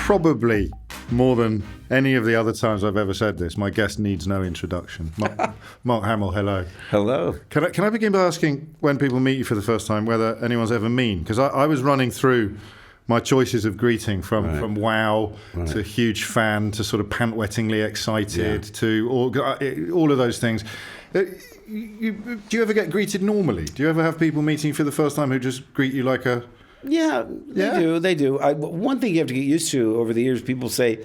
Probably more than any of the other times I've ever said this, my guest needs no introduction. Mark Hamill, hello. Hello. Can I begin by asking, when people meet you for the first time, whether anyone's ever mean? Because I was running through my choices of greeting from wow to huge fan to sort of pant-wettingly excited to all of those things. Do you ever get greeted normally? Do you ever have people meeting you for the first time who just greet you like a... Yeah, they do. One thing you have to get used to over the years, people say,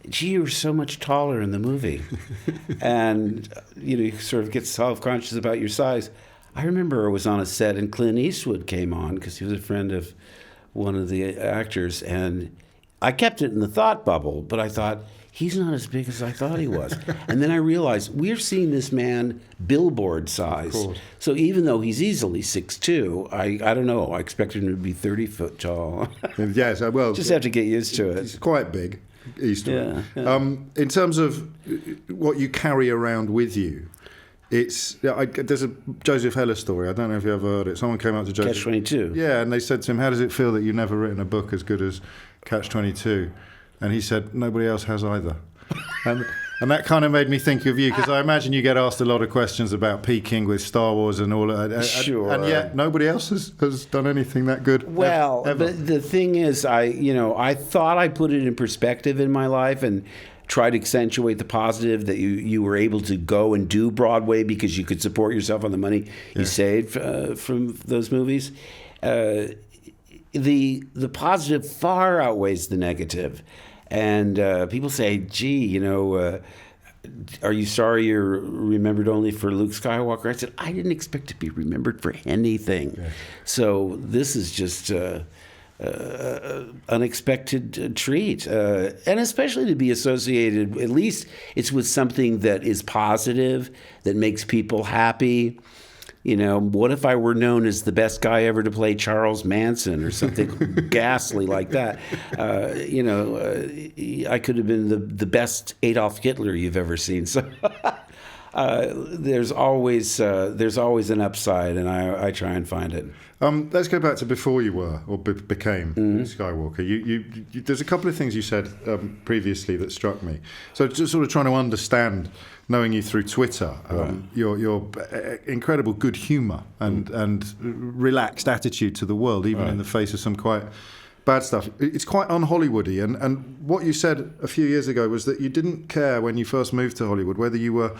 gee, you were so much taller in the movie. And, you sort of get self-conscious about your size. I remember I was on a set and Clint Eastwood came on because he was a friend of one of the actors. And I kept it in the thought bubble, but I thought, he's not as big as I thought he was. And then I realized we're seeing this man billboard size. So even though he's easily 6'2", I don't know. I expected him to be 30 foot tall. Yes, well, just have to get used to it. He's quite big, Eastwood. Yeah. In terms of what you carry around with you, there's a Joseph Heller story. I don't know if you ever heard it. Someone came up to Joseph. Catch-22. Yeah, and they said to him, "How does it feel that you've never written a book as good as Catch-22?" And he said, nobody else has either. And that kind of made me think of you, because I imagine you get asked a lot of questions about peaking with Star Wars and all of that. Sure. And yet nobody else has done anything that good. Well, ever. The thing is, I thought I put it in perspective in my life and tried to accentuate the positive that you were able to go and do Broadway because you could support yourself on the money you saved from those movies. The positive far outweighs the negative. And people say, gee, are you sorry you're remembered only for Luke Skywalker? I said, I didn't expect to be remembered for anything. Yeah. So this is just unexpected treat. And especially to be associated, at least it's with something that is positive, that makes people happy. What if I were known as the best guy ever to play Charles Manson or something ghastly like that? I could have been the best Adolf Hitler you've ever seen. So there's always an upside, and I try and find it. Let's go back to before you were or became Skywalker. You there's a couple of things you said previously that struck me. So just sort of trying to understand, knowing you through Twitter, your incredible good humour and relaxed attitude to the world, even in the face of some quite bad stuff. It's quite un-Hollywoody. And what you said a few years ago was that you didn't care when you first moved to Hollywood whether you were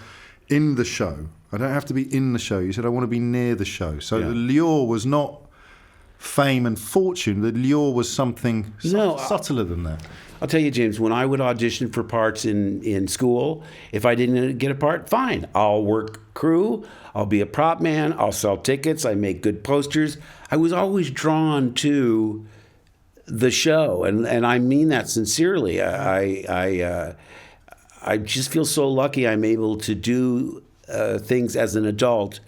in the show. I don't have to be in the show. You said, I want to be near the show. So the lure was not fame and fortune. The lure was something subtler than that. I'll tell you, James, when I would audition for parts in school, if I didn't get a part, fine. I'll work crew. I'll be a prop man. I'll sell tickets. I make good posters. I was always drawn to the show, and I mean that sincerely. I just feel so lucky I'm able to do things as an adult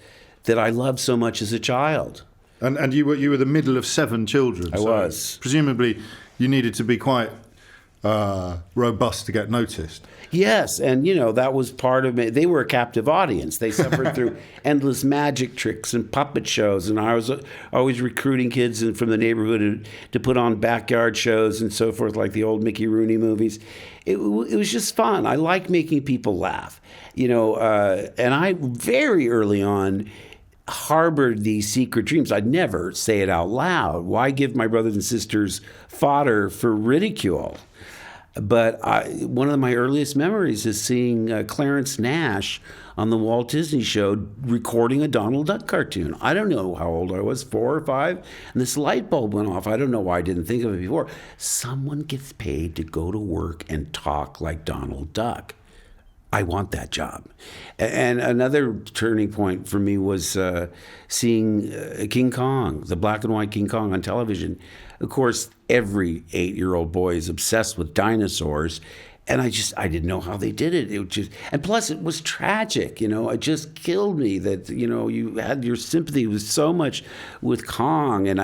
that I loved so much as a child. And you were the middle of 7 children. I was. Presumably you needed to be quite robust to get noticed. Yes, and that was part of it. They were a captive audience. They suffered through endless magic tricks and puppet shows, and I was always recruiting kids from the neighborhood to put on backyard shows and so forth, like the old Mickey Rooney movies. It was just fun. I like making people laugh, and I very early on harbored these secret dreams. I'd never say it out loud. Why give my brothers and sisters fodder for ridicule? But one of my earliest memories is seeing Clarence Nash on the Walt Disney Show recording a Donald Duck cartoon. I don't know how old I was, 4 or 5, and this light bulb went off. I don't know why I didn't think of it before. Someone gets paid to go to work and talk like Donald Duck. I want that job. And another turning point for me was seeing King Kong, the black and white King Kong on television. Of course, every 8-year-old boy is obsessed with dinosaurs. And I didn't know how they did it. And plus it was tragic, It just killed me that, you had your sympathy was so much with Kong. And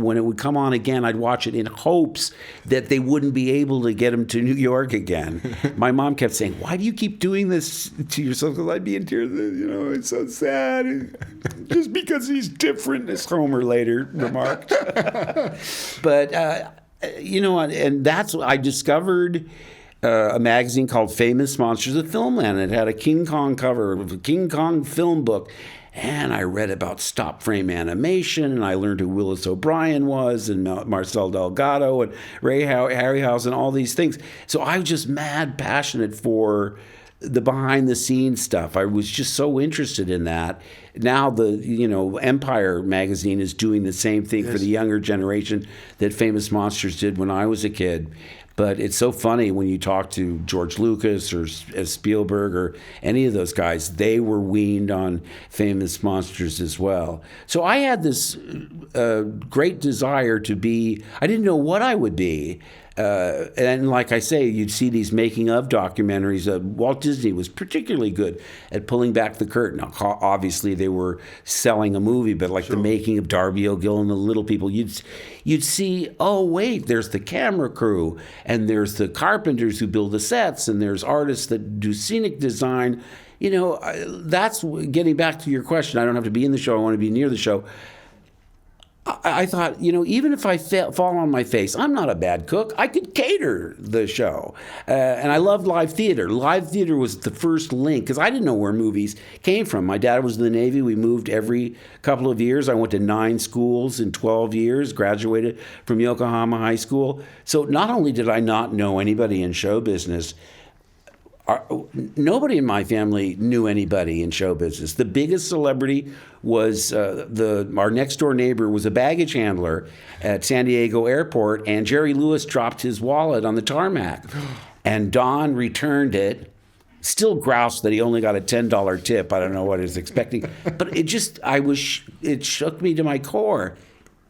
when it would come on again, I'd watch it in hopes that they wouldn't be able to get him to New York again. My mom kept saying, why do you keep doing this to yourself? Because I'd be in tears, it's so sad. Just because he's different, as Homer later remarked. But And that's I discovered a magazine called Famous Monsters of Filmland. It had a King Kong cover of a King Kong film book. And I read about stop frame animation, and I learned who Willis O'Brien was, and Marcel Delgado, and Ray Harryhausen, and all these things. So I was just mad passionate for the behind the scenes stuff. I was just so interested in that. Now Empire magazine is doing the same thing for the younger generation that Famous Monsters did when I was a kid. But it's so funny when you talk to George Lucas or Spielberg or any of those guys, they were weaned on Famous Monsters as well. So I had this great desire to be, I didn't know what I would be. And like I say, you'd see these making of documentaries. Walt Disney was particularly good at pulling back the curtain. Now, obviously, they were selling a movie, but like the making of Darby O'Gill and the Little People, you'd see, oh, wait, there's the camera crew, and there's the carpenters who build the sets, and there's artists that do scenic design. That's getting back to your question. I don't have to be in the show. I want to be near the show. I thought, even if I fall on my face, I'm not a bad cook. I could cater the show. And I loved live theater. Live theater was the first link, because I didn't know where movies came from. My dad was in the Navy. We moved every couple of years. I went to 9 schools in 12 years, graduated from Yokohama High School. So not only did I not know anybody in show business, nobody in my family knew anybody in show business. The biggest celebrity was our next door neighbor was a baggage handler at San Diego Airport, and Jerry Lewis dropped his wallet on the tarmac, and Don returned it. Still groused that he only got a $10 tip. I don't know what he was expecting, but it shook me to my core.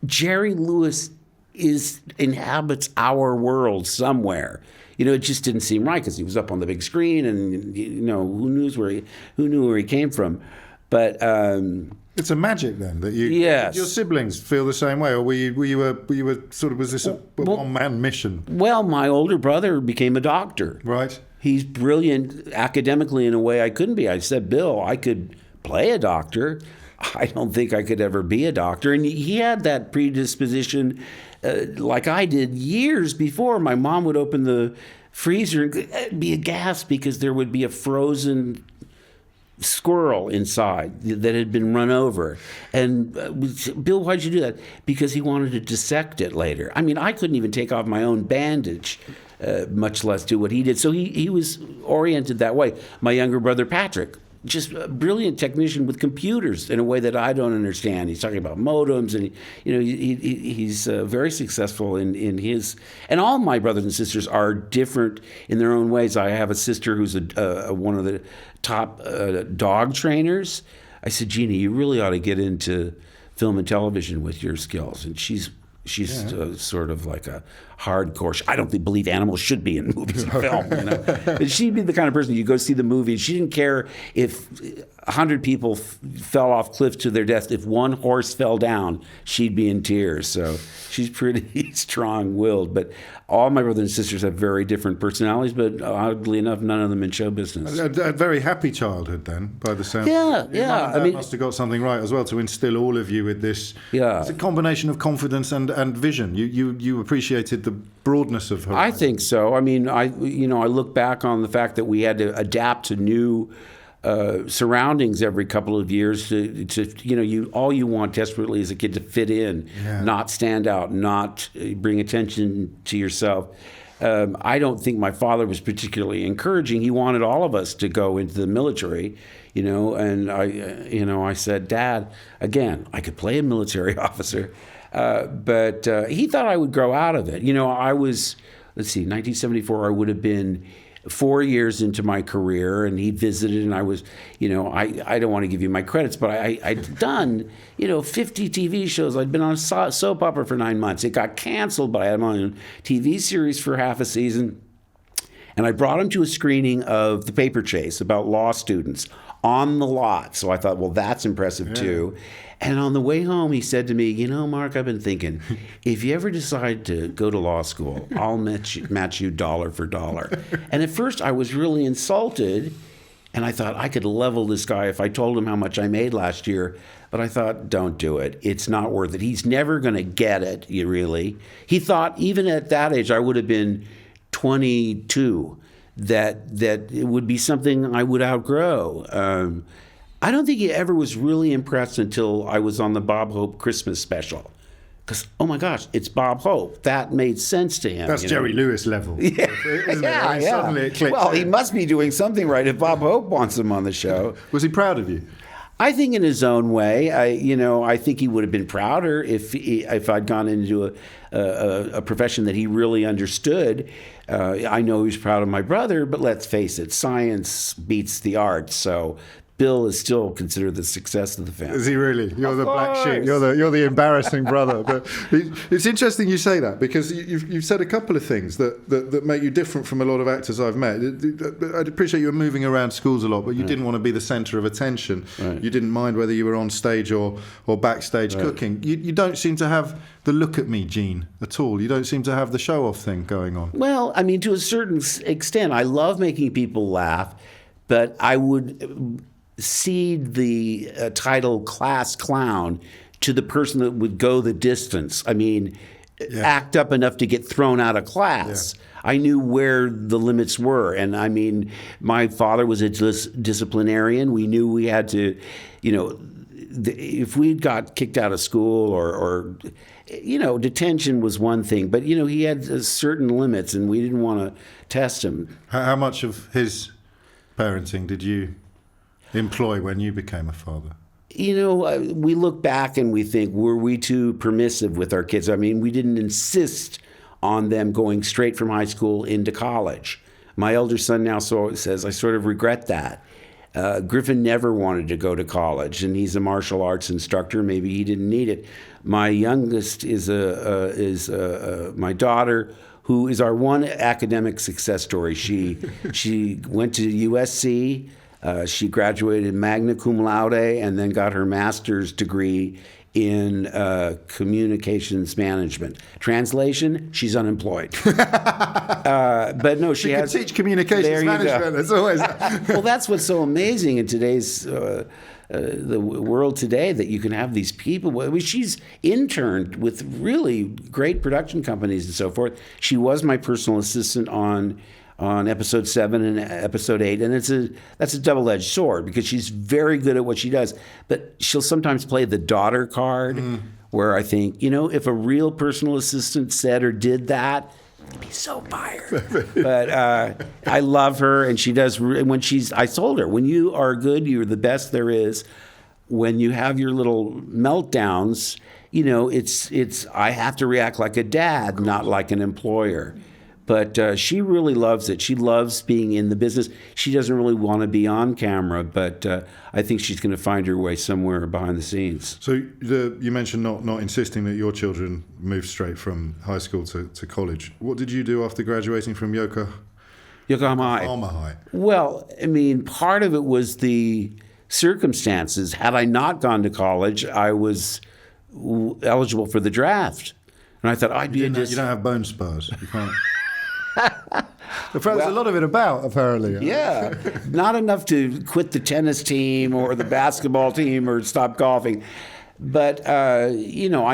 Jerry Lewis inhabits our world somewhere. It just didn't seem right because he was up on the big screen, and who knew where he came from. But it's a magic then that your siblings feel the same way, or were you sort of, was this a one-man mission? Well, my older brother became a doctor. Right. He's brilliant academically in a way I couldn't be. I said, Bill, I could play a doctor. I don't think I could ever be a doctor. And he had that predisposition like I did years before. My mom would open the freezer and be aghast because there would be a frozen squirrel inside that had been run over. And Bill, why'd you do that? Because he wanted to dissect it later. I mean, I couldn't even take off my own bandage, much less do what he did. So he was oriented that way. My younger brother, Patrick, just a brilliant technician with computers in a way that I don't understand. He's talking about modems, and he's very successful in his. And all my brothers and sisters are different in their own ways. I have a sister who's one of the top dog trainers. I said, Jeannie, you really ought to get into film and television with your skills. And she's sort of like a hardcore. I don't believe animals should be in movies and film. But she'd be the kind of person you go see the movie. She didn't care if 100 people fell off cliffs to their death. If one horse fell down, she'd be in tears. So she's pretty strong-willed. But all my brothers and sisters have very different personalities. But oddly enough, none of them in show business. A very happy childhood then, by the sound. Yeah. I mean, must have got something right as well to instill all of you with this. Yeah. It's a combination of confidence and vision. You appreciated the broadness of her. I think so. I mean, I look back on the fact that we had to adapt to new surroundings every couple of years. All you want desperately as a kid to fit in, not stand out, not bring attention to yourself. I don't think my father was particularly encouraging. He wanted all of us to go into the military, and I said, Dad, again, I could play a military officer. But he thought I would grow out of it. I was, 1974, I would have been 4 years into my career, and he visited, and I was, I don't want to give you my credits, but I'd done, 50 TV shows. I'd been on a soap opera for 9 months. It got canceled, but I had my own TV series for half a season. And I brought him to a screening of The Paper Chase about law students on the lot. So I thought, well, that's impressive too. And on the way home, he said to me, Mark, I've been thinking, if you ever decide to go to law school, I'll match you dollar for dollar. And at first I was really insulted. And I thought I could level this guy if I told him how much I made last year. But I thought, don't do it. It's not worth it. He's never going to get it, really. He thought even at that age, I would have been 22, that it would be something I would outgrow. I don't think he ever was really impressed until I was on the Bob Hope Christmas special. Because, oh my gosh, it's Bob Hope. That made sense to him. That's Jerry Lewis level, isn't it? I mean, suddenly it clicks. Well, he must be doing something right if Bob Hope wants him on the show. Was he proud of you? I think in his own way. I think he would have been prouder if I'd gone into a profession that he really understood. I know he was proud of my brother, but let's face it, science beats the arts. So Bill is still considered the success of the family. Is he really? You're the black sheep. You're the embarrassing brother. But it's interesting you say that, because you've said a couple of things that make you different from a lot of actors I've met. I'd appreciate you were moving around schools a lot, but you didn't want to be the centre of attention. Right. You didn't mind whether you were on stage or backstage cooking. You don't seem to have the look at me gene at all. You don't seem to have the show off thing going on. Well, I mean, to a certain extent, I love making people laugh, but I would cede the title class clown to the person that would go the distance. I mean, act up enough to get thrown out of class. Yeah. I knew where the limits were. And I mean, my father was a disciplinarian. We knew we had to, if we got kicked out of school or detention was one thing, but, he had certain limits and we didn't want to test him. How much of his parenting did you employ when you became a father? We look back and we think, were we too permissive with our kids? I mean, we didn't insist on them going straight from high school into college. My elder son now says, I sort of regret that. Griffin never wanted to go to college, and he's a martial arts instructor. Maybe he didn't need it. My youngest is my daughter, who is our one academic success story. She went to USC. She graduated magna cum laude and then got her master's degree in communications management. Translation, she's unemployed. But no, she has... can teach communications management. It's always... Well, that's what's so amazing in today's... the world today, that you can have these people. I mean, she's interned with really great production companies and so forth. She was my personal assistant on episode 7 and episode 8, and that's a double-edged sword, because she's very good at what she does, but she'll sometimes play the daughter card, where I think, if a real personal assistant said or did that, I'd be so fired. But I love her, and she does. I told her, when you are good, you're the best there is. When you have your little meltdowns, it's I have to react like a dad, not like an employer. But she really loves it. She loves being in the business. She doesn't really want to be on camera, but I think she's going to find her way somewhere behind the scenes. So you mentioned not insisting that your children moved straight from high school to college. What did you do after graduating from Yokohama High? Well, I mean, part of it was the circumstances. Had I not gone to college, I was eligible for the draft. And I thought, You don't have bone spurs. You can't... There's a lot of it about, apparently. Yeah, not enough to quit the tennis team or the basketball team or stop golfing. But, I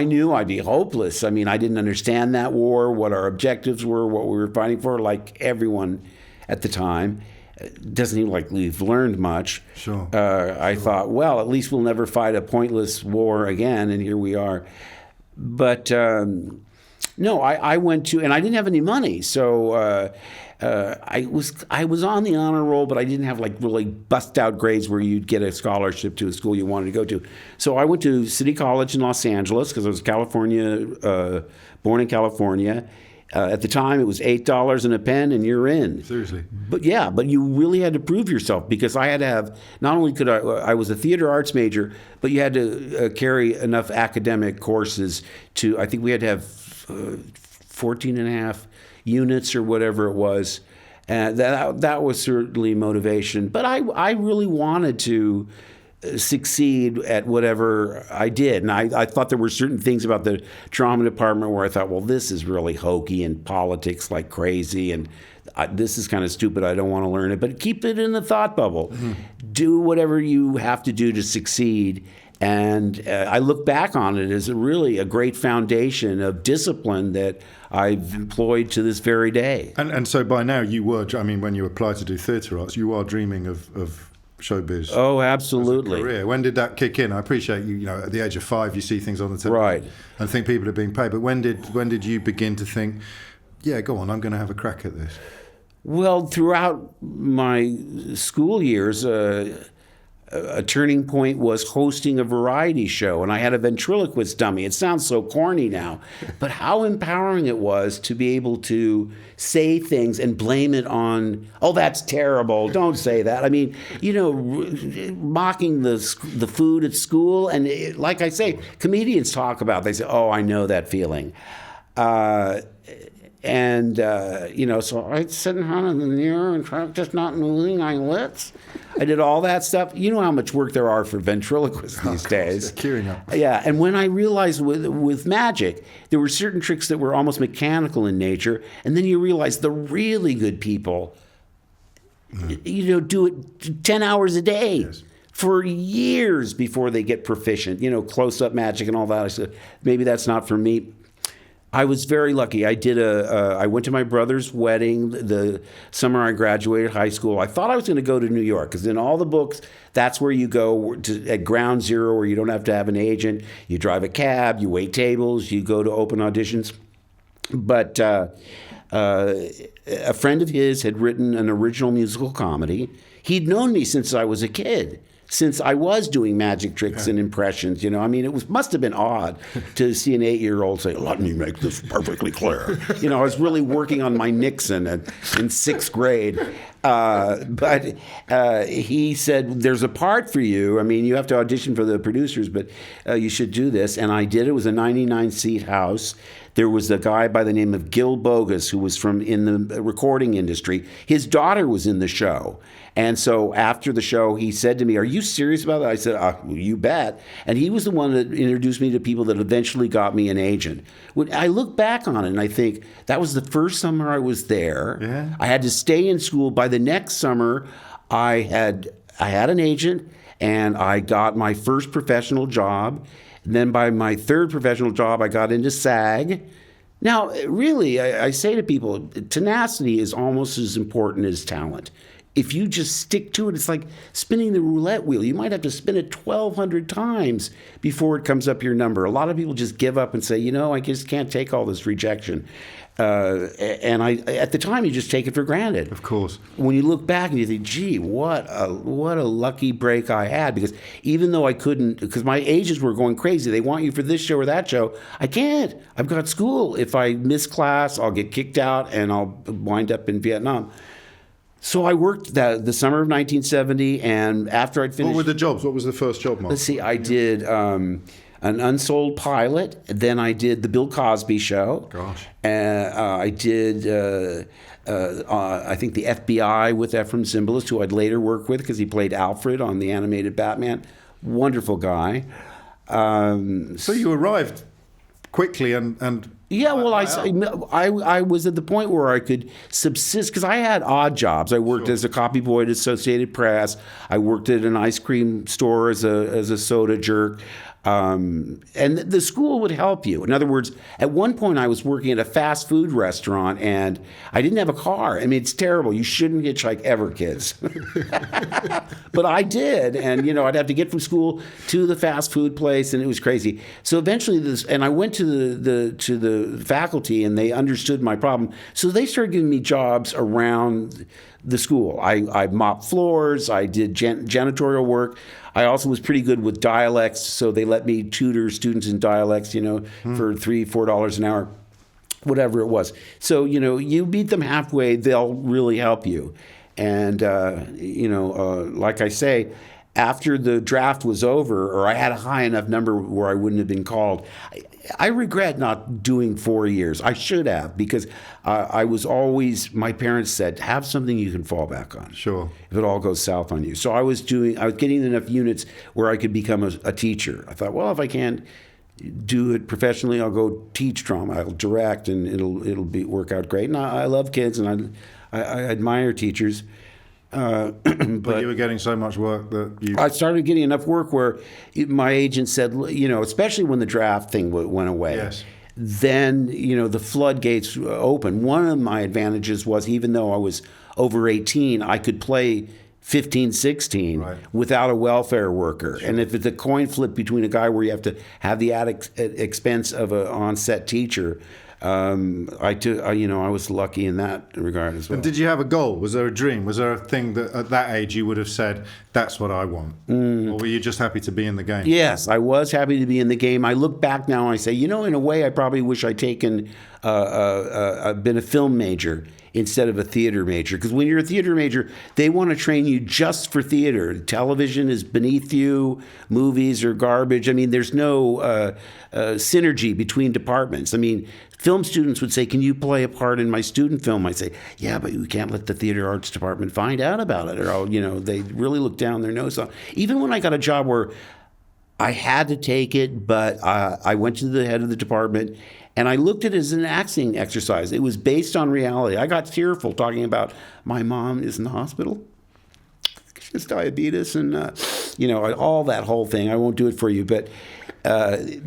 knew I'd be hopeless. I mean, I didn't understand that war, what our objectives were, what we were fighting for, like everyone at the time. It doesn't seem like we've learned much. Sure. I thought, well, at least we'll never fight a pointless war again, and here we are. But... No, I went to, and I didn't have any money, so I was on the honor roll, but I didn't have like really bust out grades where you'd get a scholarship to a school you wanted to go to. So I went to City College in Los Angeles because I was born in California. At the time, it was $8 and a pen, and you're in. Seriously. But you really had to prove yourself, because I had to have, not only could I was a theater arts major, but you had to carry enough academic courses I think we had to have 14 and a half units or whatever it was. And that was certainly motivation. But I really wanted to succeed at whatever I did. And I thought there were certain things about the drama department where I thought, well, this is really hokey and politics like crazy, and this is kind of stupid. I don't want to learn it. But keep it in the thought bubble. Mm-hmm. Do whatever you have to do to succeed. And I look back on it as a great foundation of discipline that I've employed to this very day. And so by now when you applied to do theatre arts, you are dreaming of showbiz. Oh, absolutely. Career. When did that kick in? I appreciate you know, at the age of 5, you see things on the television. Right. And think people are being paid. But when did you begin to think, yeah, go on, I'm going to have a crack at this? Well, throughout my school years, a turning point was hosting a variety show, and I had a ventriloquist dummy. It sounds so corny now, but how empowering it was to be able to say things and blame it on, oh, that's terrible, don't say that. I mean, you know, mocking the food at school, and like I say, comedians talk about, they say, oh, I know that feeling. You know, so I'd sit in front of the mirror and practice not moving eyelids. I did all that stuff. You know how much work there are for ventriloquists these days. Queuing up. Yeah, and when I realized with magic, there were certain tricks that were almost mechanical in nature, and then you realize the really good people, you know, do it 10 hours a day. Yes. For years before they get proficient, you know, close-up magic and all that. I said, maybe that's not for me. I was very lucky. I went to my brother's wedding the summer I graduated high school. I thought I was going to go to New York because in all the books, that's where you go at ground zero, where you don't have to have an agent. You drive a cab, you wait tables, you go to open auditions. But a friend of his had written an original musical comedy. He'd known me since I was a kid. Since I was doing magic tricks and impressions, you know, I mean, must have been odd to see an 8-year-old say, "Let me make this perfectly clear." You know, I was really working on my Nixon in 6th grade. But he said, "There's a part for you. I mean, you have to audition for the producers, but you should do this." And I did. It was a 99-seat house. There was a guy by the name of Gil Bogus who was in the recording industry. His daughter was in the show. And so after the show, he said to me, "Are you serious about that?" I said, well, you bet. And he was the one that introduced me to people that eventually got me an agent. When I look back on it and I think that was the first summer I was there. Yeah. I had to stay in school. By the next summer, I had an agent and I got my first professional job. And then by my third professional job, I got into SAG. Now, really, I say to people, tenacity is almost as important as talent. If you just stick to it, it's like spinning the roulette wheel. You might have to spin it 1,200 times before it comes up your number. A lot of people just give up and say, you know, I just can't take all this rejection. At the time, you just take it for granted. Of course. When you look back and you think, gee, what a lucky break I had. Because even though I couldn't, because my agents were going crazy, they want you for this show or that show. I can't. I've got school. If I miss class, I'll get kicked out and I'll wind up in Vietnam. So I worked the summer of 1970, and after I'd finished... What were the jobs? What was the first job, Mark? Let's see, I did an Unsold Pilot, then I did The Bill Cosby Show. Gosh. I did, I think, The FBI with Ephraim Zimbalist, who I'd later work with because he played Alfred on the animated Batman. Wonderful guy. So you arrived quickly and yeah, well, I was at the point where I could subsist because I had odd jobs. I worked as a copy boy at Associated Press. I worked at an ice cream store as a soda jerk. And the school would help you. In other words, at one point I was working at a fast food restaurant and I didn't have a car. I mean, it's terrible. You shouldn't hitchhike ever, kids. But I did. And, you know, I'd have to get from school to the fast food place and it was crazy. So eventually and I went to the faculty and they understood my problem. So they started giving me jobs around the school. I mopped floors. I did janitorial work. I also was pretty good with dialects, so they let me tutor students in dialects, you know, for $3-4 an hour, whatever it was. So, you know, you meet them halfway, they'll really help you. And, like I say, after the draft was over, or I had a high enough number where I wouldn't have been called, I regret not doing 4 years. I should have, because I was always, my parents said, have something you can fall back on. Sure. If it all goes south on you. So I was getting enough units where I could become a teacher. I thought, well, if I can't do it professionally, I'll go teach drama. I'll direct, and it'll work out great. And I love kids, and I admire teachers. But you were getting so much work that I started getting enough work where my agent said, especially when the draft thing went away. Yes. Then, the floodgates opened. One of my advantages was, even though I was over 18, I could play 15, 16 without a welfare worker. Sure. And if it's a coin flip between a guy where you have to have the added expense of an on-set teacher, I was lucky in that regard as well. And did you have a goal? Was there a dream? Was there a thing that at that age you would have said, that's what I want? Or were you just happy to be in the game? Yes, I was happy to be in the game. I look back now and I say, in a way, I probably wish I'd been a film major instead of a theater major. Because when you're a theater major, they want to train you just for theater. Television is beneath you. Movies are garbage. I mean, there's no synergy between departments. I mean, film students would say, can you play a part in my student film? I say, yeah, but you can't let the theater arts department find out about it. Or, they really look down their nose on. Even when I got a job where I had to take it, but I went to the head of the department, and I looked at it as an acting exercise. It was based on reality. I got tearful talking about my mom is in the hospital. She has diabetes and, all that whole thing. I won't do it for you. But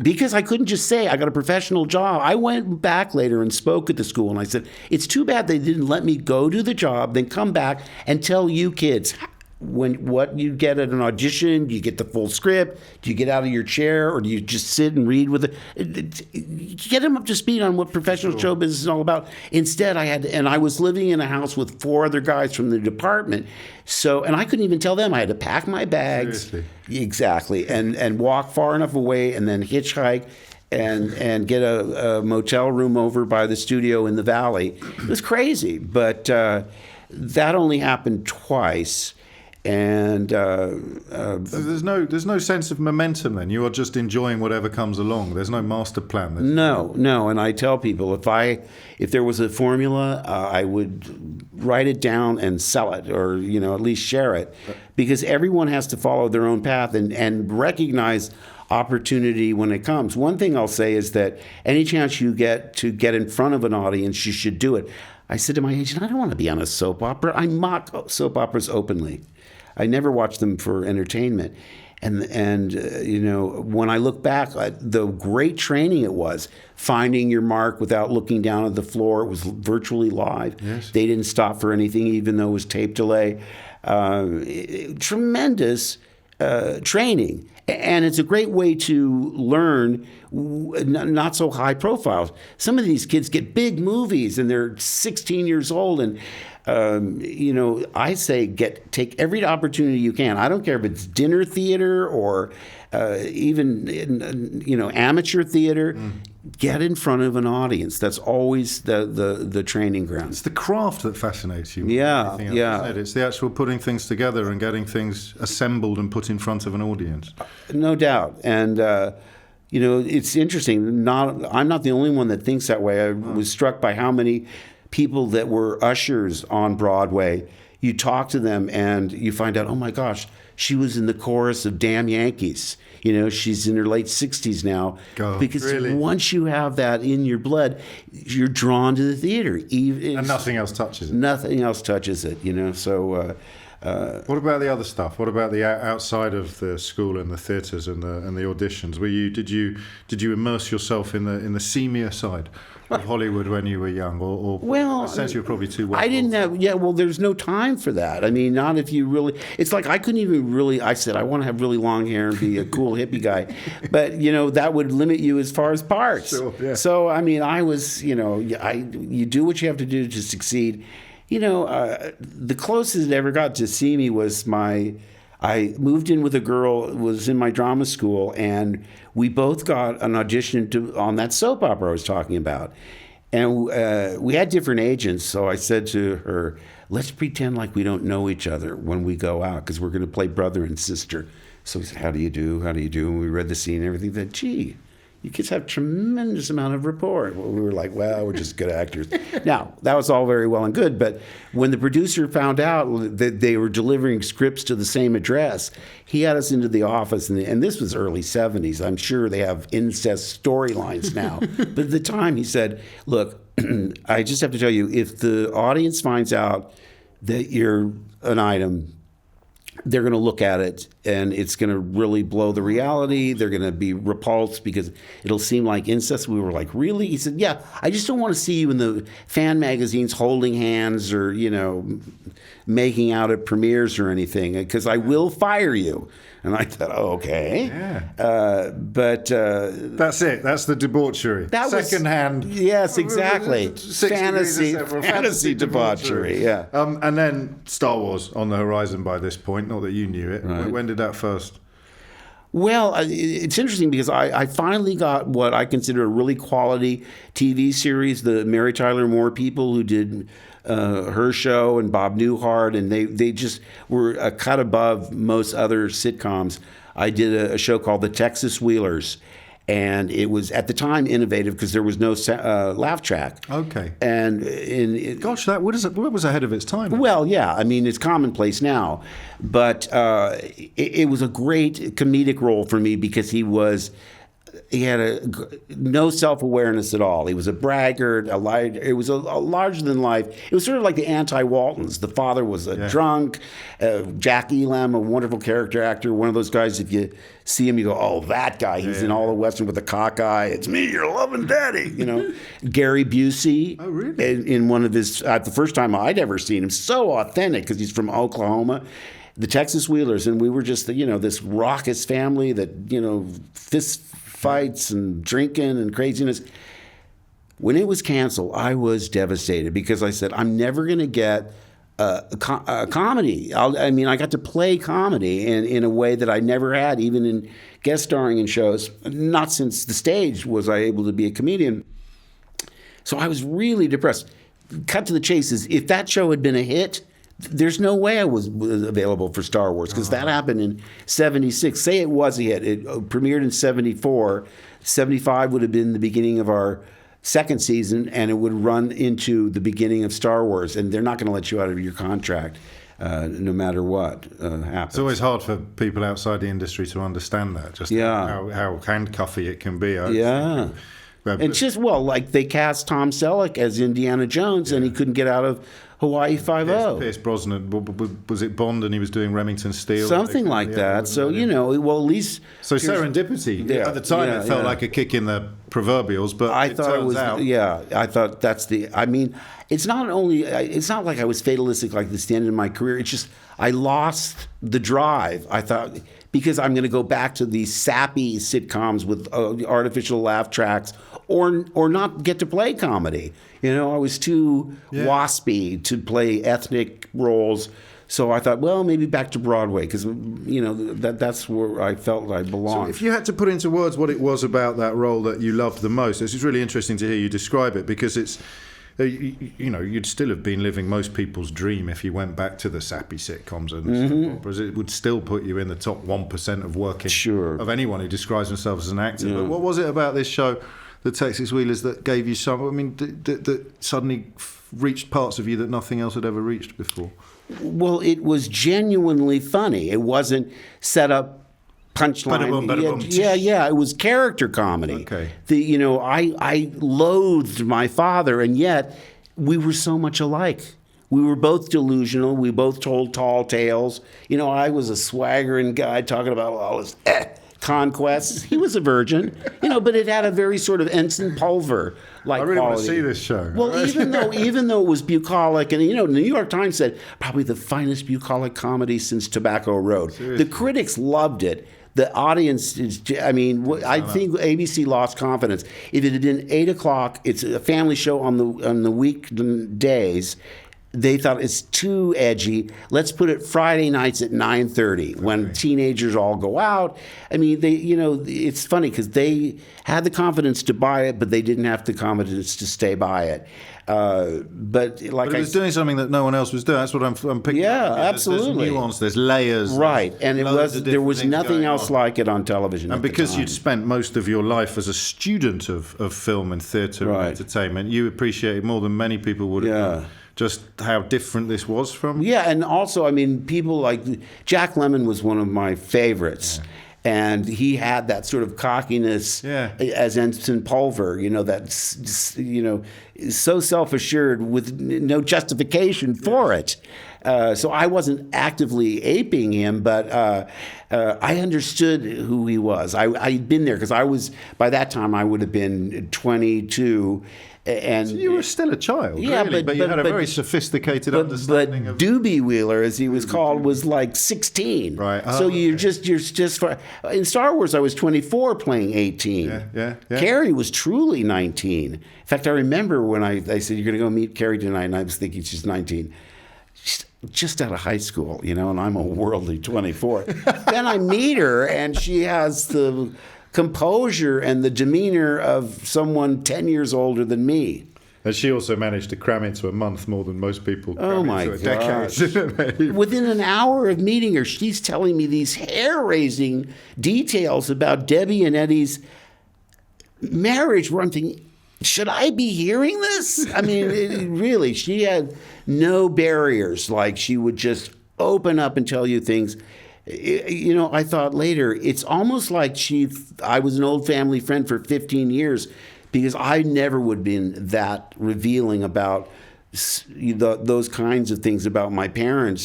because I couldn't just say I got a professional job, I went back later and spoke at the school. And I said, it's too bad they didn't let me go do the job, then come back and tell you kids what you get at an audition. Do you get the full script? Do you get out of your chair, or do you just sit and read with it? Get them up to speed on what professional show business is all about. Instead, I was living in a house with 4 other guys from the department. So, and I couldn't even tell them. I had to pack my bags. Seriously? Exactly. And walk far enough away, and then hitchhike and get a motel room over by the studio in the valley. It was crazy, but that only happened twice. And there's no sense of momentum then. You are just enjoying whatever comes along. There's no master plan. No. And I tell people, if there was a formula, I would write it down and sell it, or at least share it, because everyone has to follow their own path and recognize opportunity when it comes. One thing I'll say is that any chance you get to get in front of an audience, you should do it. I said to my agent, I don't want to be on a soap opera. I mock soap operas openly. I never watched them for entertainment. And when I look back, the great training it was, finding your mark without looking down at the floor. It was virtually live. Yes. They didn't stop for anything, even though it was tape delay. Tremendous training. And it's a great way to learn not so high profile. Some of these kids get big movies and they're 16 years old, and I say take every opportunity you can. I don't care if it's dinner theater or even amateur theater. Get in front of an audience. That's always the training ground. It's the craft that fascinates you. Yeah. It's the actual putting things together and getting things assembled and put in front of an audience. No doubt. And it's interesting. I'm not the only one that thinks that way. I was struck by how many people that were ushers on Broadway. You talk to them and you find out, oh my gosh, she was in the chorus of Damn Yankees. She's in her late 60s now. Because really? Once you have that in your blood, you're drawn to the theater. And nothing else touches it. Nothing else touches it, So what about the other stuff? What about the outside of the school and the theatres and the auditions? Did you immerse yourself in the seamier side of Hollywood when you were young, or well, I sense you were probably too well? I didn't have. Yeah, well, there's no time for that. I mean, not if you really. It's like I couldn't even really. I said I want to have really long hair and be a cool hippie guy, but that would limit you as far as parts. Sure, yeah. So I mean, I was. You do what you have to do to succeed. The closest it ever got to see me was I moved in with a girl who was in my drama school, and we both got an audition on that soap opera I was talking about. And we had different agents, so I said to her, let's pretend like we don't know each other when we go out, because we're going to play brother and sister. So we said, how do you do? How do you do? And we read the scene and everything. Said, gee, you kids have tremendous amount of rapport. We were like, well, we're just good actors. Now, that was all very well and good, but when the producer found out that they were delivering scripts to the same address, he had us into the office, and this was early 70s. I'm sure they have incest storylines now. But at the time, he said, look, I just have to tell you, if the audience finds out that you're an item, they're going to look at it and it's going to really blow the reality. They're going to be repulsed because it'll seem like incest. We were like, really? He said, yeah, I just don't want to see you in the fan magazines holding hands or, making out at premieres or anything, because I will fire you. And I thought, oh, okay. Yeah. But that's it. That's the debauchery. Secondhand. Yes, exactly. Fantasy debauchery. Yeah. And then Star Wars on the horizon by this point. Not that you knew it. Right. When did that first? Well, it's interesting because I finally got what I consider a really quality TV series. The Mary Tyler Moore people who did her show and Bob Newhart, and they just were a cut above most other sitcoms. I did a show called The Texas Wheelers, and it was at the time innovative because there was no laugh track. Okay. And gosh, that what was ahead of its time. Well, yeah, I mean it's commonplace now, but it was a great comedic role for me because he had no self-awareness at all. He was a braggart, a liar. It was a larger than life. It was sort of like the anti-Waltons. The father was a drunk. Jack Elam, a wonderful character actor, one of those guys, if you see him, you go, oh, that guy. He's in all the Western with a cockeye. It's me, your loving daddy. Gary Busey. Oh, really? In one of his, the first time I'd ever seen him, so authentic because he's from Oklahoma. The Texas Wheelers, and we were just, this raucous family that, fist fights and drinking and craziness. When it was canceled, I was devastated because I said, I'm never going to get a comedy. I got to play comedy in a way that I never had, even in guest starring in shows. Not since the stage was I able to be a comedian. So I was really depressed. Cut to the chase is, if that show had been a hit, there's no way I was available for Star Wars because that happened in 76. Say it was a hit. It premiered in 74. 75 would have been the beginning of our second season, and it would run into the beginning of Star Wars. And they're not going to let you out of your contract no matter what happens. It's always hard for people outside the industry to understand that, just how handcuffy it can be. And just, like they cast Tom Selleck as Indiana Jones, and he couldn't get out of Hawaii Five-0. Pierce Brosnan, was it Bond, and he was doing Remington Steele? Something like that. So, at least... So serendipity. At the time, it felt like a kick in the proverbials, but I thought it was out. Yeah, I thought that's the... it's not like I was fatalistic like this, the end of my career. It's just I lost the drive. I thought... Because I'm going to go back to these sappy sitcoms with artificial laugh tracks, or not get to play comedy. I was too waspy to play ethnic roles. So I thought, well, maybe back to Broadway, because that's where I felt I belonged. So if you had to put into words what it was about that role that you loved the most, it's really interesting to hear you describe it, because it's. You'd still have been living most people's dream if you went back to the sappy sitcoms and operas. It would still put you in the top 1% of working of anyone who describes themselves as an actor. Yeah. But what was it about this show, The Texas Wheelers, that gave you that suddenly reached parts of you that nothing else had ever reached before? Well, it was genuinely funny. It wasn't set up punchline. Yeah. It was character comedy. Okay. I loathed my father, and yet we were so much alike. We were both delusional. We both told tall tales. I was a swaggering guy talking about all his conquests. He was a virgin, but it had a very sort of Ensign Pulver like I really quality. Want to see this show. Well, even though it was bucolic, and the New York Times said probably the finest bucolic comedy since Tobacco Road. Seriously? The critics loved it. The audience is, I think ABC lost confidence. If it had been 8 o'clock, it's a family show on the weekdays, they thought it's too edgy. Let's put it Friday nights at 9:30 when teenagers all go out. I mean, it's funny because they had the confidence to buy it, but they didn't have the confidence to stay by it. But it was doing something that no one else was doing. That's what I'm picking up. Yeah, absolutely. There's nuance, there's layers. Right, and there was nothing else like it on television. And because you'd spent most of your life as a student of film and theatre and entertainment, you appreciated more than many people would have done just how different this was from. Yeah, and also, I mean, people like Jack Lemmon was one of my favorites. Yeah. And he had that sort of cockiness as Ensign Pulver, that's, so self-assured with no justification for it. So I wasn't actively aping him, but I understood who he was. I'd been there because by that time I would have been 22. And so you were still a child, really, but you had a very sophisticated understanding of... But Doobie Wheeler, as he was called, was like 16. Right. So you're just in Star Wars, I was 24 playing 18. Yeah. Carrie was truly 19. In fact, I remember when I said, you're going to go meet Carrie tonight, and I was thinking she's 19. She's just out of high school, and I'm a worldly 24. Then I meet her, and she has the composure and the demeanor of someone 10 years older than me. And she also managed to cram into a month more than most people cram into a decade. Within an hour of meeting her, she's telling me these hair-raising details about Debbie and Eddie's marriage where I'm thinking, should I be hearing this? I mean, really, she had no barriers. Like, she would just open up and tell you things. I thought later, it's almost like I was an old family friend for 15 years because I never would have been that revealing about those kinds of things about my parents.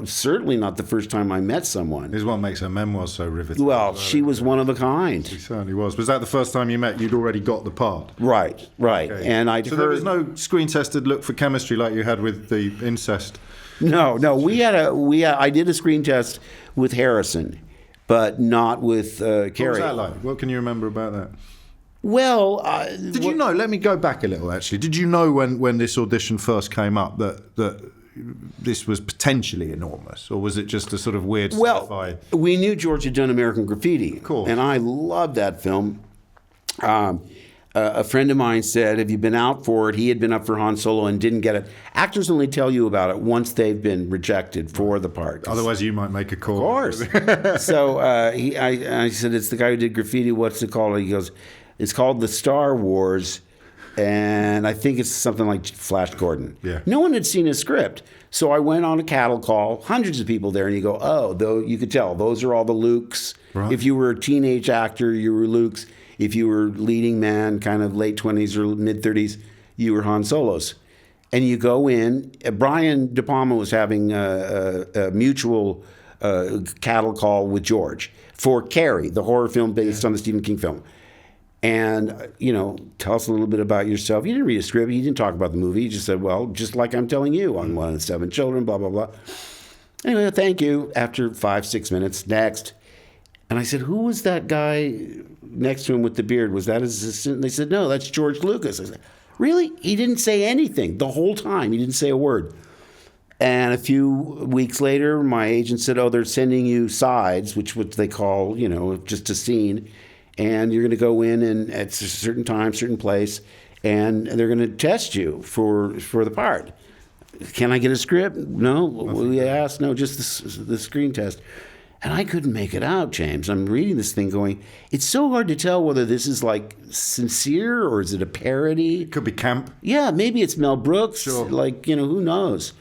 Certainly not the first time I met someone. This is what makes her memoir so riveting. Well, she was one of a kind. She certainly was. Was that the first time you met? You'd already got the part? Right. Okay. And there was no screen-tested look for chemistry like you had with the incest? No. I did a screen test with Harrison, but not with Carrie. What was that like? What can you remember about that? Well, did you know? Let me go back a little. Actually, did you know when this audition first came up that this was potentially enormous, or was it just a sort of weird? Well, we knew George had done American Graffiti, of course, and I loved that film. A friend of mine said, have you been out for it? He had been up for Han Solo and didn't get it. Actors only tell you about it once they've been rejected for the part. Otherwise, you might make a call. Of course. So I said, it's the guy who did Graffiti. What's it called? He goes, it's called The Star Wars, and I think it's something like Flash Gordon. Yeah. No one had seen his script. So I went on a cattle call, hundreds of people there, and you go, though you could tell, those are all the Lukes. Right. If you were a teenage actor, you were Lukes. If you were leading man, kind of late 20s or mid 30s, you were Han Solos. And you go in. Brian De Palma was having a mutual cattle call with George for Carrie, the horror film based on the Stephen King film. And, tell us a little bit about yourself. He didn't read a script. He didn't talk about the movie. He just said, well, just like I'm telling you, on One of 7 Children, blah, blah, blah. Anyway, thank you. After 5-6 minutes, next. And I said, who was that guy next to him with the beard? Was that his assistant? And they said, no, that's George Lucas. I said, really? He didn't say anything the whole time. He didn't say a word. And a few weeks later, my agent said, they're sending you sides, which they call, just a scene. And you're going to go in and at a certain time, certain place, and they're going to test you for the part. Can I get a script? No. We asked, no, just the screen test. And I couldn't make it out, James. I'm reading this thing going, it's so hard to tell whether this is like sincere or is it a parody? It could be camp. Yeah, maybe it's Mel Brooks. Sure. Who knows?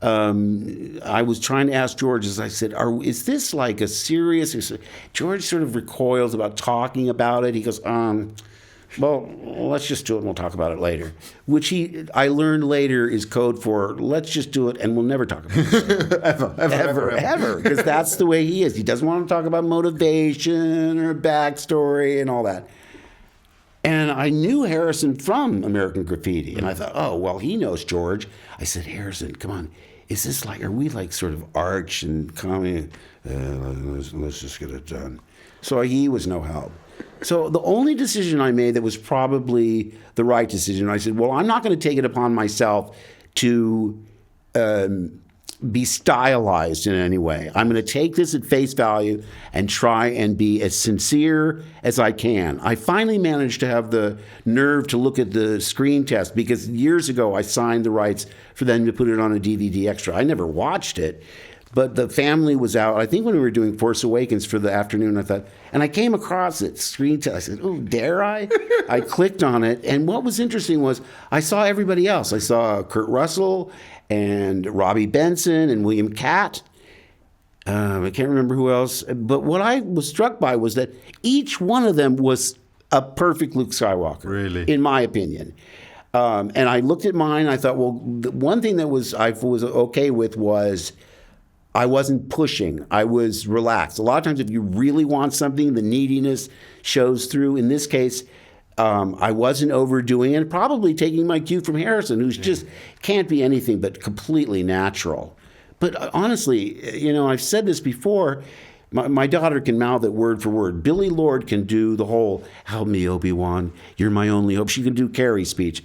I was trying to ask George, as I said, is this like a serious... George sort of recoils about talking about it. He goes, well, let's just do it and we'll talk about it later. Which I learned later is code for let's just do it and we'll never talk about it. ever. Because that's the way he is. He doesn't want to talk about motivation or backstory and all that. And I knew Harrison from American Graffiti. And I thought, he knows George. I said, Harrison, come on. Is this are we sort of arch and comedy? Let's just get it done. So he was no help. So the only decision I made that was probably the right decision, I said, well, I'm not going to take it upon myself to be stylized in any way. I'm going to take this at face value and try and be as sincere as I can. I finally managed to have the nerve to look at the screen test because years ago I signed the rights for them to put it on a DVD extra. I never watched it, but the family was out. I think when we were doing Force Awakens for the afternoon, I thought, and I came across it, screen test. I said, oh, dare I? I clicked on it, and what was interesting was I saw everybody else. I saw Kurt Russell and Robbie Benson and William Catt. I can't remember who else. But what I was struck by was that each one of them was a perfect Luke Skywalker, really, in my opinion. And I looked at mine. I thought, well, the one thing that I was okay with was I wasn't pushing. I was relaxed. A lot of times, if you really want something, the neediness shows through. In this case, I wasn't overdoing it, probably taking my cue from Harrison, who's just can't be anything but completely natural. But honestly, you know, I've said this before, my daughter can mouth it word for word. Billy Lord can do the whole, help me, Obi-Wan, you're my only hope. She can do Carrie's speech.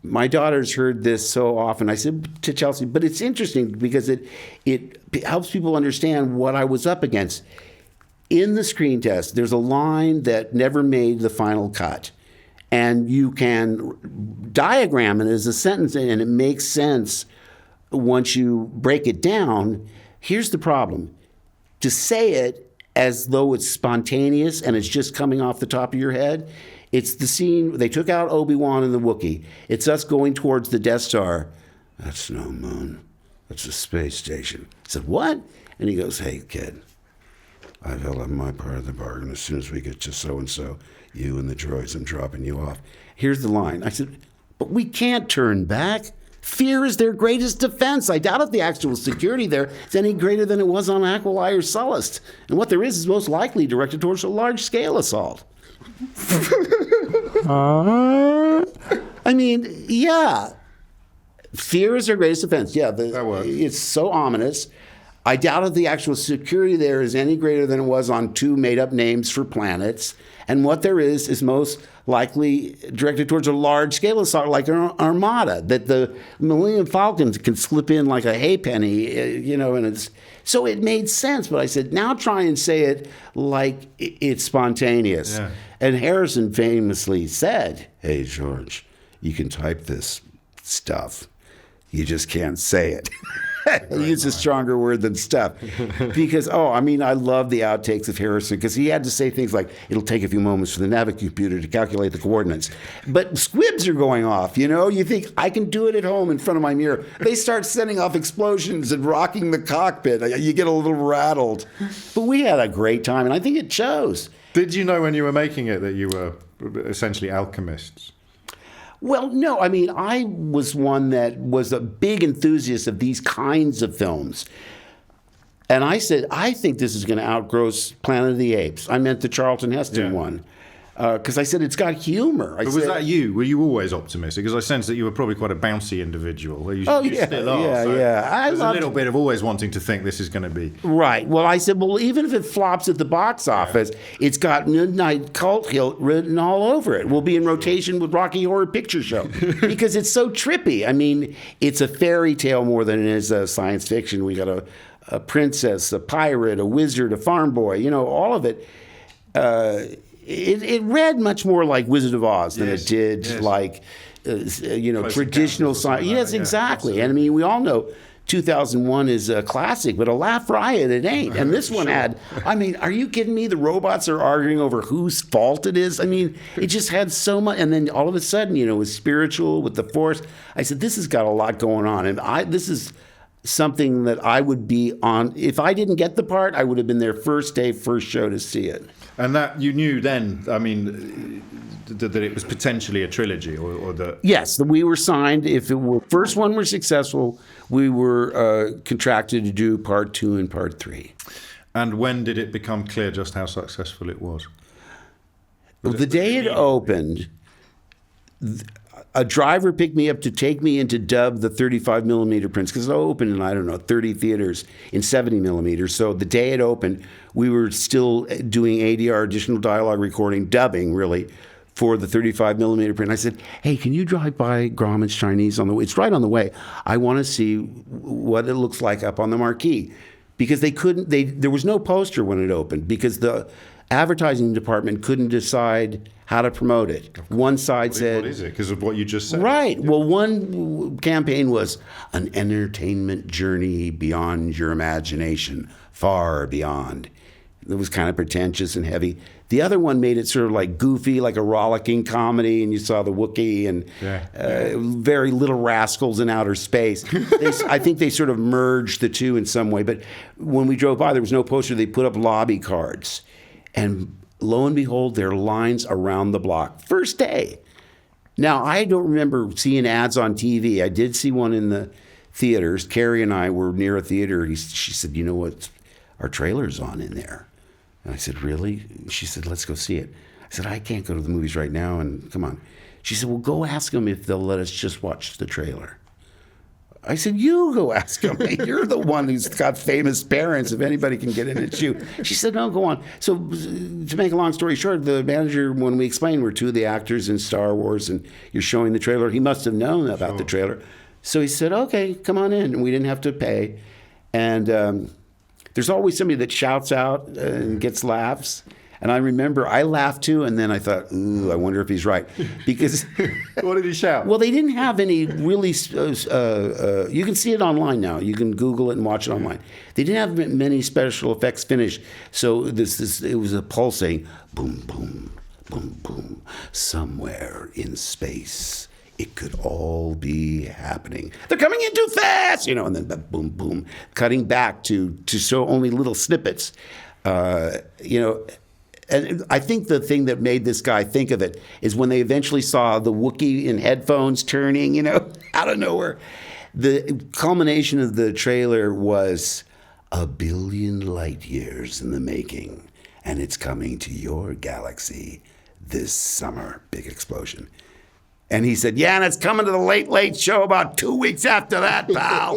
My daughter's heard this so often. I said to Chelsea, but it's interesting because it helps people understand what I was up against. In the screen test, there's a line that never made the final cut. And you can diagram it as a sentence, and it makes sense once you break it down. Here's the problem. To say it as though it's spontaneous and it's just coming off the top of your head, it's the scene, they took out Obi-Wan and the Wookiee. It's us going towards the Death Star. That's no moon. That's a space station. I said, what? And he goes, hey, kid. I've held up my part of the bargain. As soon as we get to so-and-so, you and the droids, I'm dropping you off. Here's the line. I said, but we can't turn back. Fear is their greatest defense. I doubt if the actual security there is any greater than it was on Aquilai or Sullust. And what there is most likely directed towards a large-scale assault. I mean, yeah. Fear is their greatest defense. Yeah, that works. It's so ominous. I doubt if the actual security there is any greater than it was on 2 made-up names for planets. And what there is most likely directed towards a large-scale assault like an armada, that the Millennium Falcons can slip in like a haypenny, you know, and it's... So it made sense, but I said, now try and say it like it's spontaneous. Yeah. And Harrison famously said, hey, George, you can type this stuff. You just can't say it. Use a stronger word than stuff. Because, I love the outtakes of Harrison because he had to say things like, it'll take a few moments for the Navicomputer to calculate the coordinates. But squibs are going off, you know? You think, I can do it at home in front of my mirror. They start sending off explosions and rocking the cockpit. You get a little rattled. But we had a great time, and I think it shows. Did you know when you were making it that you were essentially alchemists? Well, no. I mean, I was one that was a big enthusiast of these kinds of films. And I said, I think this is going to outgrow Planet of the Apes. I meant the Charlton Heston one. Because I said, it's got humor. But was that you? Were you always optimistic? Because I sense that you were probably quite a bouncy individual. You still are. There's a little bit of always wanting to think this is going to be... Right. Well, I said, well, even if it flops at the box office, it's got Midnight Cult written all over it. We'll be in rotation with Rocky Horror Picture Show. Because it's so trippy. I mean, it's a fairy tale more than it is a science fiction. We got a princess, a pirate, a wizard, a farm boy, you know, all of it. It read much more like Wizard of Oz than it did like, traditional science. Yes, exactly. And I mean, we all know 2001 is a classic, but a laugh riot it ain't. And this one had, I mean, are you kidding me? The robots are arguing over whose fault it is. I mean, it just had so much. And then all of a sudden, you know, it was spiritual with the Force. I said, this has got a lot going on. And this is something that I would be on. If I didn't get the part, I would have been there first day, first show to see it. And that you knew then, I mean, that it was potentially a trilogy, or that... Yes, we were signed. If the first one were successful, we were contracted to do part 2 and part 3. And when did it become clear just how successful it was? The day it opened, a driver picked me up to take me into dub the 35 millimeter prints because it opened in, I don't know, 30 theaters in 70 millimeters. So the day it opened, we were still doing ADR, additional dialogue recording, dubbing really, for the 35 millimeter print. I said, hey, can you drive by Grauman's Chinese on the way? It's right on the way. I want to see what it looks like up on the marquee. Because there was no poster when it opened because the advertising department couldn't decide how to promote it. One side said... What is it? Because of what you just said. Right. Yeah. Well, one campaign was an entertainment journey beyond your imagination, far beyond. It was kind of pretentious and heavy. The other one made it sort of like goofy, like a rollicking comedy, and you saw the Wookiee and very little rascals in outer space. I think they sort of merged the two in some way. But when we drove by, there was no poster. They put up lobby cards. And lo and behold, there are lines around the block. First day. Now, I don't remember seeing ads on TV. I did see one in the theaters. Carrie and I were near a theater. She said, you know what? Our trailer's on in there. And I said, really? She said, let's go see it. I said, I can't go to the movies right now, and come on. She said, well, go ask them if they'll let us just watch the trailer. I said, you go ask them. You're the one who's got famous parents. If anybody can get in and shoot. She said, no, go on. So to make a long story short, the manager, when we explained we're two of the actors in Star Wars and you're showing the trailer, he must have known about the trailer. So he said, okay, come on in. And we didn't have to pay. And there's always somebody that shouts out and gets laughs. And I remember I laughed too, and then I thought, ooh, I wonder if he's right. Because what did he shout? Well, they didn't have any really, you can see it online now. You can Google it and watch it online. They didn't have many special effects finished. So it was a pulsing, boom, boom, boom, boom, somewhere in space. It could all be happening. They're coming in too fast, and then boom, boom, cutting back to show only little snippets, And I think the thing that made this guy think of it is when they eventually saw the Wookiee in headphones turning, out of nowhere. The culmination of the trailer was 1 billion light years in the making, and it's coming to your galaxy this summer. Big explosion. And he said, yeah, and it's coming to the Late Late Show about 2 weeks after that, pal.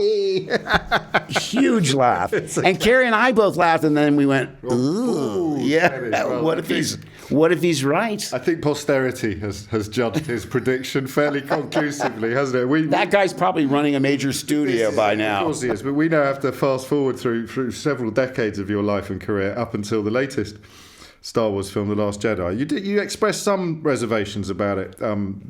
Huge laugh. And Carrie and I both laughed, and then we went, ooh, yeah, well, what if he's right? I think posterity has judged his prediction fairly conclusively, hasn't it? That guy's probably running a major studio by now. Of course he is, but we now have to fast forward through several decades of your life and career up until the latest Star Wars film, The Last Jedi. You expressed some reservations about it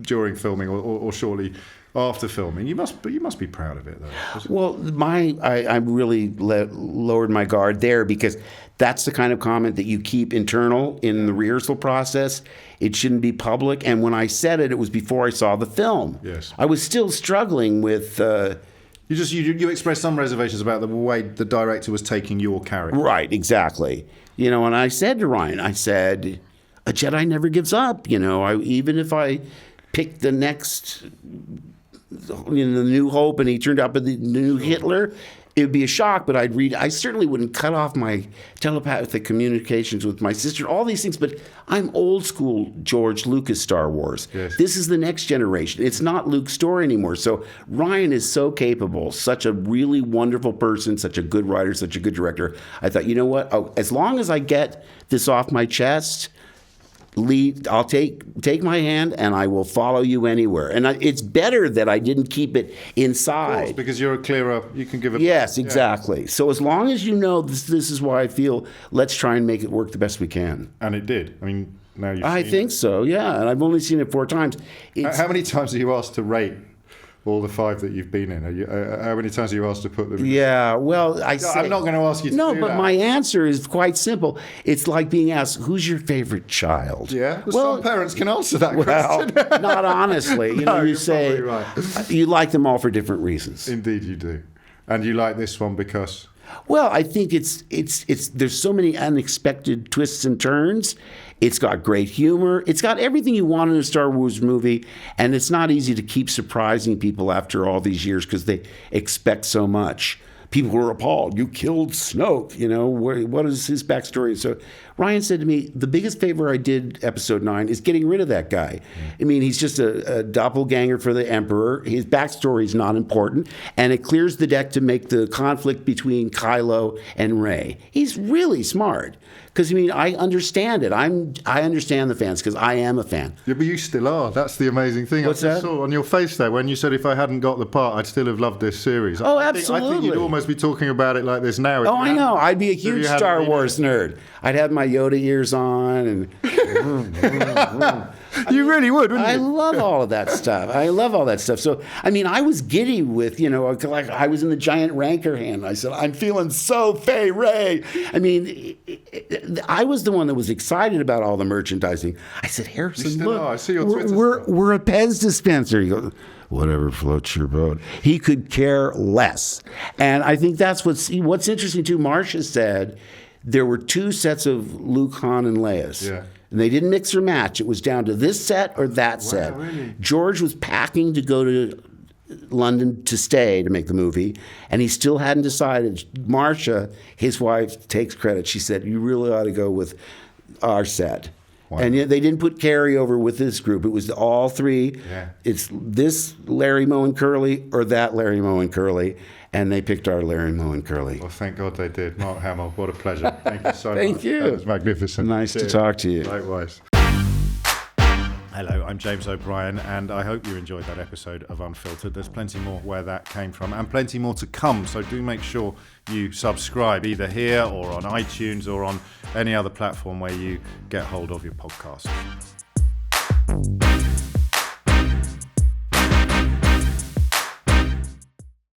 during filming or shortly after filming. You must be proud of it, though. Well, I really lowered my guard there because that's the kind of comment that you keep internal in the rehearsal process. It shouldn't be public. And when I said it, it was before I saw the film. Yes. I was still struggling with... You expressed some reservations about the way the director was taking your character. Right, exactly. And I said to Ryan, a Jedi never gives up. Even if I pick the next, the New Hope, and he turned out to be the new Hitler, it would be a shock. But I certainly wouldn't cut off my telepathic communications with my sister. All these things, but I'm old school George Lucas Star Wars. Yes. This is the next generation. It's not Luke's story anymore. So Ryan is so capable, such a really wonderful person, such a good writer, such a good director. I thought, you know what? As long as I get this off my chest, I'll take my hand and I will follow you anywhere. And it's better that I didn't keep it inside. Of course, because you're clearer. You can give it. Yes, exactly. Yeah. So as long as you know this is why I feel, let's try and make it work the best we can. And it did. I mean, now you've I think so, yeah. And I've only seen it 4 times. How many times are you asked to rate all the 5 that you've been in? How many times are you asked to put them in? Yeah, well, I'm not going to ask you to do that. No, but my answer is quite simple. It's like being asked, who's your favorite child? Yeah, well, some parents can answer that question. Not honestly. You say, right. You like them all for different reasons. Indeed you do. And you like this one because... Well, I think it's there's so many unexpected twists and turns. It's got great humor. It's got everything you want in a Star Wars movie, and it's not easy to keep surprising people after all these years because they expect so much. People were appalled. You killed Snoke. What is his backstory? So Ryan said to me, the biggest favor I did Episode 9 is getting rid of that guy. I mean, he's just a doppelganger for the Emperor. His backstory is not important, and it clears the deck to make the conflict between Kylo and Rey. He's really smart. Because I mean, I understand it. I understand the fans because I am a fan. Yeah, but you still are. That's the amazing thing. What's I just that? saw on your face there when you said if I hadn't got the part, I'd still have loved this series. Oh, I absolutely. think you'd almost be talking about it like this now. Oh, I know. I'd be a huge Star Wars nerd. I'd have my Yoda ears on and. You really would, wouldn't you? I love all of that stuff. So, I mean, I was giddy with, like I was in the giant Rancor hand. I said, I'm feeling so Fay Ray. I mean, I was the one that was excited about all the merchandising. I said, Harrison, look, I see your Twitter we're a Pez dispenser. He goes, whatever floats your boat. He could care less. And I think that's what's interesting too. Marcia said there were 2 sets of Luke, Han, and Leia's. Yeah. And they didn't mix or match. It was down to this set or that set. Really? George was packing to go to London to stay to make the movie, and he still hadn't decided. Marcia, his wife, takes credit. She said, you really ought to go with our set. Wow. And yet they didn't put Carrie over with this group. It was all 3. Yeah. It's this Larry, Moe, and Curly or that Larry, Moe, and Curly. And they picked our Larry, Moe, and Curly. Well, thank God they did. Mark Hamill, what a pleasure. Thank you so much. Thank you. That was magnificent. Nice to talk to you. Likewise. Hello, I'm James O'Brien, and I hope you enjoyed that episode of Unfiltered. There's plenty more where that came from, and plenty more to come, so do make sure you subscribe either here or on iTunes or on any other platform where you get hold of your podcasts.